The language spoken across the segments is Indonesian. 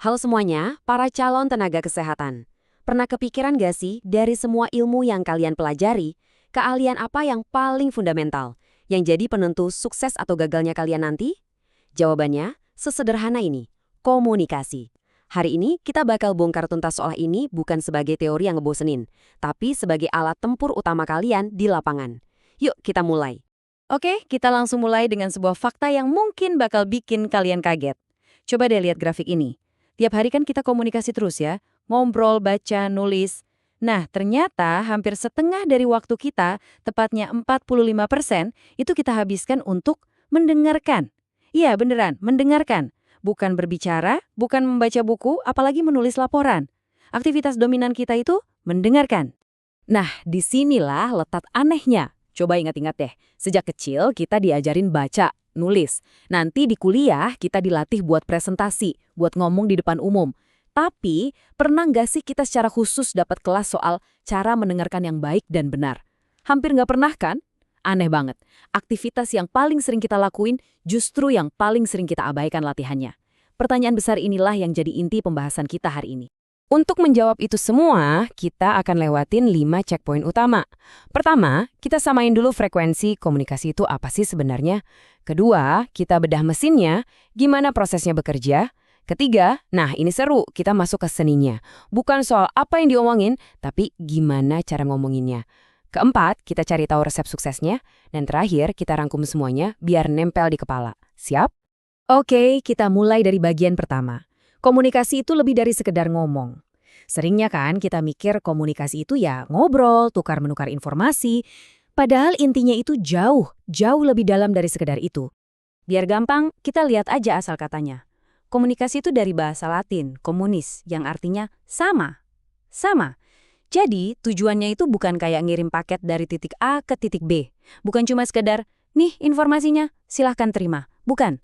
Halo semuanya, para calon tenaga kesehatan. Pernah kepikiran gak sih dari semua ilmu yang kalian pelajari, keahlian apa yang paling fundamental, yang jadi penentu sukses atau gagalnya kalian nanti? Jawabannya sesederhana ini, komunikasi. Hari ini kita bakal bongkar tuntas soal ini bukan sebagai teori yang ngebosenin, tapi sebagai alat tempur utama kalian di lapangan. Yuk kita mulai. Oke, kita langsung mulai dengan sebuah fakta yang mungkin bakal bikin kalian kaget. Coba deh lihat grafik ini. Tiap hari kan kita komunikasi terus ya, ngobrol, baca, nulis. Nah, ternyata hampir setengah dari waktu kita, tepatnya 45%, itu kita habiskan untuk mendengarkan. Iya, beneran, mendengarkan. Bukan berbicara, bukan membaca buku, apalagi menulis laporan. Aktivitas dominan kita itu mendengarkan. Nah, disinilah letak anehnya. Coba ingat-ingat deh, sejak kecil kita diajarin baca, nulis. Nanti di kuliah kita dilatih buat presentasi, buat ngomong di depan umum. Tapi, pernah nggak sih kita secara khusus dapat kelas soal cara mendengarkan yang baik dan benar? Hampir nggak pernah kan? Aneh banget. Aktivitas yang paling sering kita lakuin justru yang paling sering kita abaikan latihannya. Pertanyaan besar inilah yang jadi inti pembahasan kita hari ini. Untuk menjawab itu semua, kita akan lewatin 5 checkpoint utama. Pertama, kita samain dulu frekuensi komunikasi itu apa sih sebenarnya. Kedua, kita bedah mesinnya, gimana prosesnya bekerja. Ketiga, nah ini seru, kita masuk ke seninya. Bukan soal apa yang diomongin, tapi gimana cara ngomonginnya. Keempat, kita cari tahu resep suksesnya. Dan terakhir, kita rangkum semuanya biar nempel di kepala. Siap? Oke, kita mulai dari bagian pertama. Komunikasi itu lebih dari sekedar ngomong. Seringnya kan kita mikir komunikasi itu ya ngobrol, tukar-menukar informasi. Padahal intinya itu jauh lebih dalam dari sekedar itu. Biar gampang, kita lihat aja asal katanya. Komunikasi itu dari bahasa Latin, komunis, yang artinya sama. Sama. Jadi, tujuannya itu bukan kayak ngirim paket dari titik A ke titik B. Bukan cuma sekedar, nih informasinya, silahkan terima. Bukan.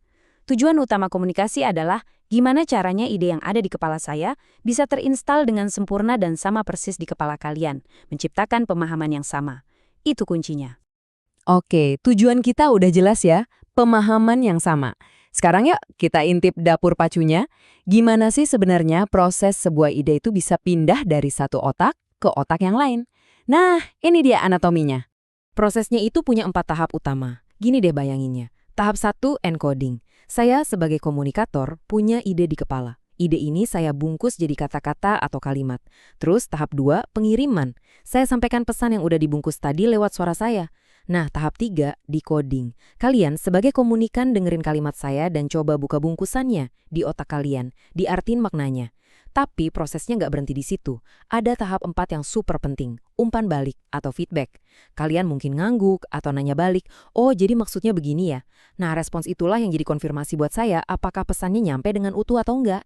Tujuan utama komunikasi adalah gimana caranya ide yang ada di kepala saya bisa terinstal dengan sempurna dan sama persis di kepala kalian, menciptakan pemahaman yang sama. Itu kuncinya. Oke, tujuan kita udah jelas ya, pemahaman yang sama. Sekarang yuk kita intip dapur pacunya. Gimana sih sebenarnya proses sebuah ide itu bisa pindah dari satu otak ke otak yang lain? Nah, ini dia anatominya. Prosesnya itu punya 4 tahap utama. Gini deh bayanginnya. Tahap 1, encoding. Saya sebagai komunikator punya ide di kepala. Ide ini saya bungkus jadi kata-kata atau kalimat. Terus tahap 2, pengiriman. Saya sampaikan pesan yang udah dibungkus tadi lewat suara saya. Nah, tahap 3, decoding. Kalian sebagai komunikan dengerin kalimat saya dan coba buka bungkusannya di otak kalian, diartiin maknanya. Tapi prosesnya nggak berhenti di situ. Ada tahap 4 yang super penting, umpan balik atau feedback. Kalian mungkin ngangguk atau nanya balik, oh jadi maksudnya begini ya. Nah respons itulah yang jadi konfirmasi buat saya apakah pesannya nyampe dengan utuh atau enggak.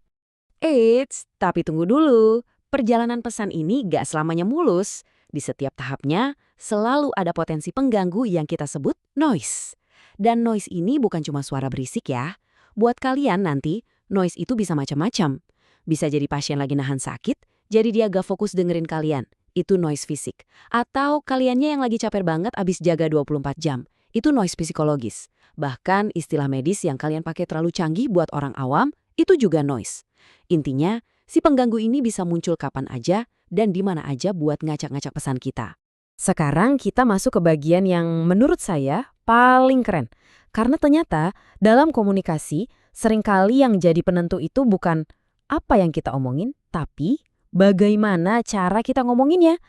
Eits, tapi tunggu dulu. Perjalanan pesan ini nggak selamanya mulus. Di setiap tahapnya selalu ada potensi pengganggu yang kita sebut noise. Dan noise ini bukan cuma suara berisik ya. Buat kalian nanti, noise itu bisa macam-macam. Bisa jadi pasien lagi nahan sakit, jadi dia gak fokus dengerin kalian. Itu noise fisik. Atau kaliannya yang lagi capek banget abis jaga 24 jam. Itu noise psikologis. Bahkan istilah medis yang kalian pakai terlalu canggih buat orang awam, itu juga noise. Intinya, si pengganggu ini bisa muncul kapan aja dan di mana aja buat ngacak-ngacak pesan kita. Sekarang kita masuk ke bagian yang menurut saya paling keren. Karena ternyata dalam komunikasi, seringkali yang jadi penentu itu bukan apa yang kita omongin, tapi bagaimana cara kita ngomonginnya.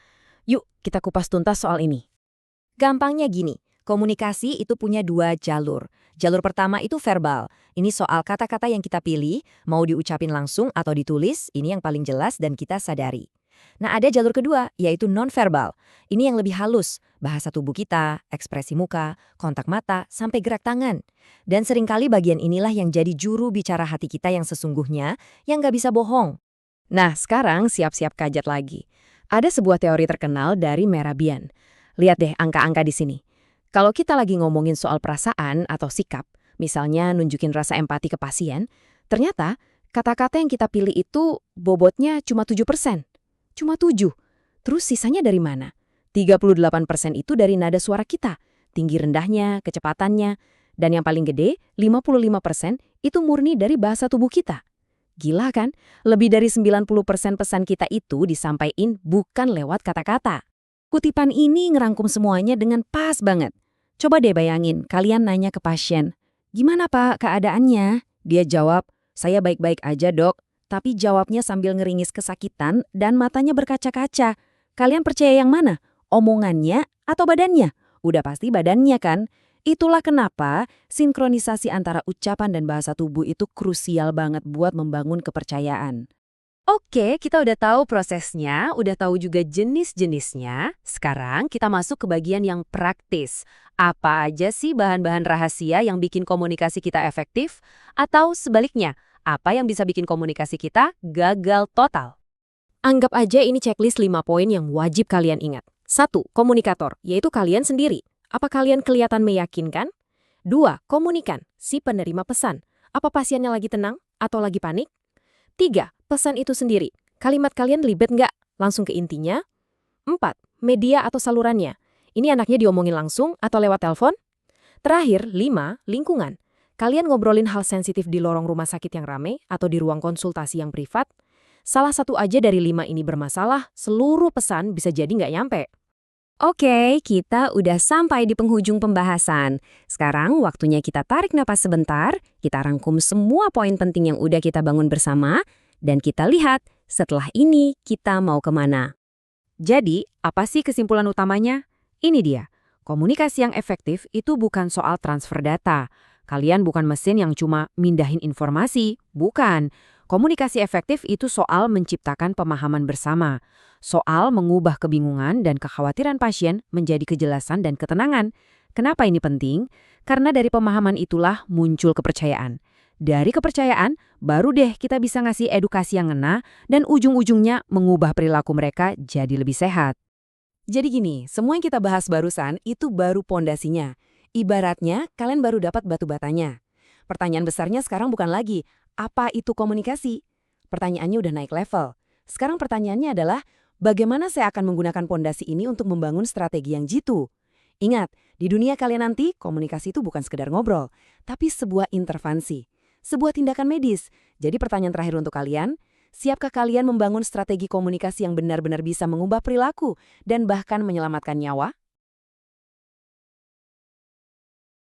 Yuk, kita kupas tuntas soal ini. Gampangnya gini, komunikasi itu punya 2 jalur. Jalur pertama itu verbal. Ini soal kata-kata yang kita pilih, mau diucapin langsung atau ditulis, ini yang paling jelas dan kita sadari. Nah, ada jalur kedua, yaitu non-verbal. Ini yang lebih halus, bahasa tubuh kita, ekspresi muka, kontak mata, sampai gerak tangan. Dan seringkali bagian inilah yang jadi juru bicara hati kita yang sesungguhnya, yang nggak bisa bohong. Nah, sekarang siap-siap kajet lagi. Ada sebuah teori terkenal dari Mehrabian. Lihat deh angka-angka di sini. Kalau kita lagi ngomongin soal perasaan atau sikap, misalnya nunjukin rasa empati ke pasien, ternyata kata-kata yang kita pilih itu bobotnya cuma 7%. Cuma 7. Terus sisanya dari mana? 38% itu dari nada suara kita, tinggi rendahnya, kecepatannya, dan yang paling gede, 55% itu murni dari bahasa tubuh kita. Gila kan? Lebih dari 90% pesan kita itu disampaikan bukan lewat kata-kata. Kutipan ini ngerangkum semuanya dengan pas banget. Coba deh bayangin, kalian nanya ke pasien, "Gimana Pak keadaannya?" Dia jawab, "Saya baik-baik aja dok." Tapi jawabnya sambil ngeringis kesakitan dan matanya berkaca-kaca. Kalian percaya yang mana? Omongannya atau badannya? Udah pasti badannya kan? Itulah kenapa sinkronisasi antara ucapan dan bahasa tubuh itu krusial banget buat membangun kepercayaan. Oke, kita udah tahu prosesnya, udah tahu juga jenis-jenisnya. Sekarang kita masuk ke bagian yang praktis. Apa aja sih bahan-bahan rahasia yang bikin komunikasi kita efektif? Atau sebaliknya, apa yang bisa bikin komunikasi kita gagal total? Anggap aja ini checklist 5 poin yang wajib kalian ingat. 1. Komunikator, yaitu kalian sendiri. Apa kalian kelihatan meyakinkan? 2. Komunikan, si penerima pesan. Apa pasiennya lagi tenang atau lagi panik? 3. Pesan itu sendiri. Kalimat kalian libet nggak? Langsung ke intinya. 4. Media atau salurannya. Ini anaknya diomongin langsung atau lewat telepon? Terakhir, 5. Lingkungan. Kalian ngobrolin hal sensitif di lorong rumah sakit yang rame atau di ruang konsultasi yang privat? Salah satu aja dari 5 ini bermasalah, seluruh pesan bisa jadi nggak nyampe. Oke, kita udah sampai di penghujung pembahasan. Sekarang waktunya kita tarik napas sebentar, kita rangkum semua poin penting yang udah kita bangun bersama, dan kita lihat setelah ini kita mau kemana. Jadi, apa sih kesimpulan utamanya? Ini dia, komunikasi yang efektif itu bukan soal transfer data. Kalian bukan mesin yang cuma mindahin informasi, bukan. Komunikasi efektif itu soal menciptakan pemahaman bersama, soal mengubah kebingungan dan kekhawatiran pasien menjadi kejelasan dan ketenangan. Kenapa ini penting? Karena dari pemahaman itulah muncul kepercayaan. Dari kepercayaan, baru deh kita bisa ngasih edukasi yang ngena dan ujung-ujungnya mengubah perilaku mereka jadi lebih sehat. Jadi gini, semua yang kita bahas barusan itu baru pondasinya. Ibaratnya kalian baru dapat batu batanya. Pertanyaan besarnya sekarang bukan lagi, apa itu komunikasi? Pertanyaannya udah naik level. Sekarang pertanyaannya adalah, bagaimana saya akan menggunakan pondasi ini untuk membangun strategi yang jitu? Ingat, di dunia kalian nanti, komunikasi itu bukan sekedar ngobrol, tapi sebuah intervensi, sebuah tindakan medis. Jadi pertanyaan terakhir untuk kalian, siapkah kalian membangun strategi komunikasi yang benar-benar bisa mengubah perilaku dan bahkan menyelamatkan nyawa?